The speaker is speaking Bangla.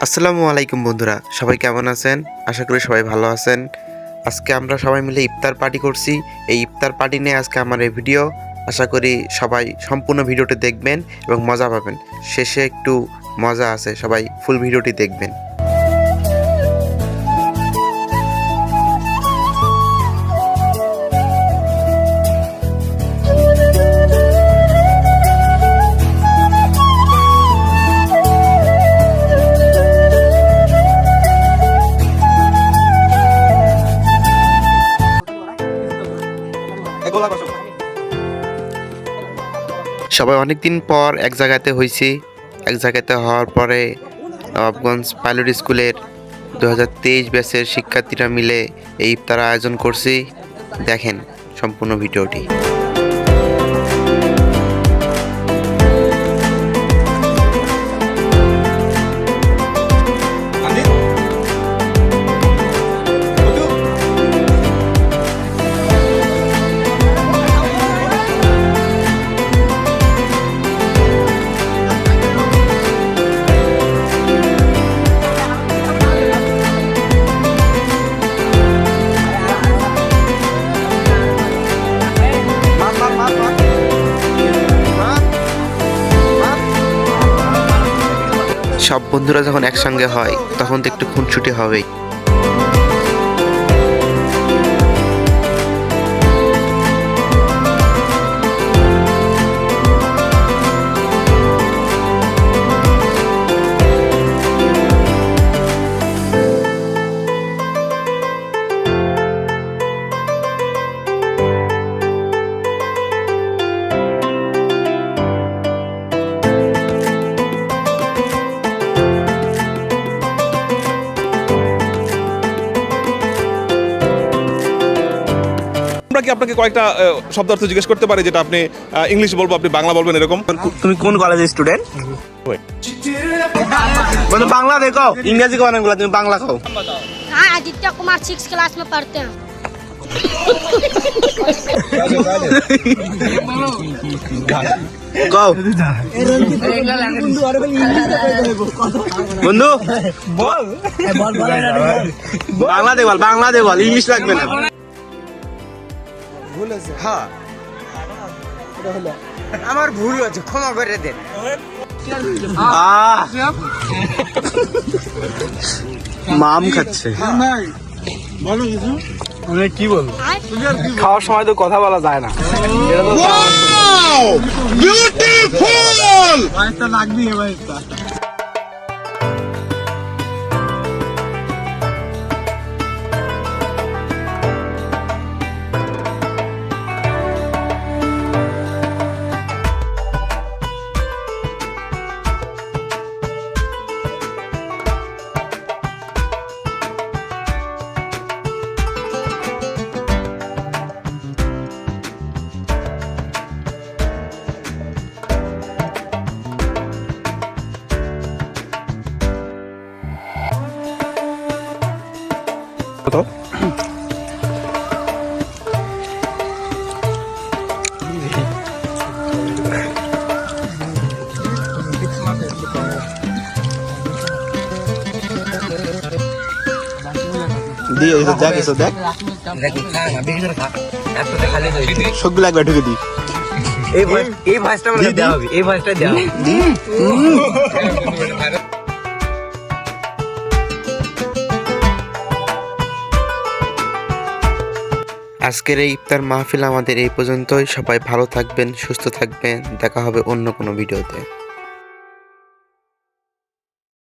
আসসালামু আলাইকুম বন্ধুরা, সবাই কেমন আছেন? আশা করি সবাই ভালো আছেন। আজকে আমরা সবাই মিলে ইফতার পার্টি করছি। এই ইফতার পার্টি নিয়ে আজকে আমার এই ভিডিও। আশা করি সবাই সম্পূর্ণ ভিডিওটি দেখবেন এবং মজা পাবেন। শেষে একটু মজা আছে, সবাই ফুল ভিডিওটি দেখবেন। সবাই অনেকদিন পর এক জায়গাতে হয়েছি। এক জায়গাতে হওয়ার পরে নবাবগঞ্জ পাইলট স্কুলের 2023 ব্যাচের শিক্ষার্থীরা মিলে এই ইফতার আয়োজন করছি। দেখেন সম্পূর্ণ ভিডিওটি। সব বন্ধুরা যখন একসঙ্গে হয় তখন তো একটু খুনসুটি হবেই। আমরা কি আপনাকে কয়েকটা শব্দার্থ জিজ্ঞেস করতে পারি, যেটা আপনি ইংলিশ বলবো, আপনি বাংলা বলবেন, এরকম? তুমি কোন কলেজের স্টুডেন্ট? মানে बांग्ला देखो, इंग्लिश को बोला, तुम बांग्ला खाओ। हाँ, आदित्य कुमार 6 क्लास में पढ़ते हैं। कहो बंधु बोल, बांग्ला दे बोल, इंग्लिश লাগবে না। ভুল আছে? হ্যাঁ, আমার ভুল হয়েছে, ক্ষমা করে দেন। মাম খাচ্ছে। বলো কিছু। আমি কি বলবো? খাওয়ার সময় তো কথা বলা যায় না। বিউটিফুল! ভাইটা লাগবে ভাইটা। তো দিয়ে এসব দেখ, এসব দেখ, সবগুলো একবার ঢুকে দি। এই ভয়েসটা মানে দেওয়া হবে, এই ভয়েসটা দেওয়া হবে। আজকের এই ইফতার মাহফিল আমাদের এই পর্যন্তই। সবাই ভালো থাকবেন, সুস্থ থাকবেন। দেখা হবে অন্য কোনো ভিডিওতে।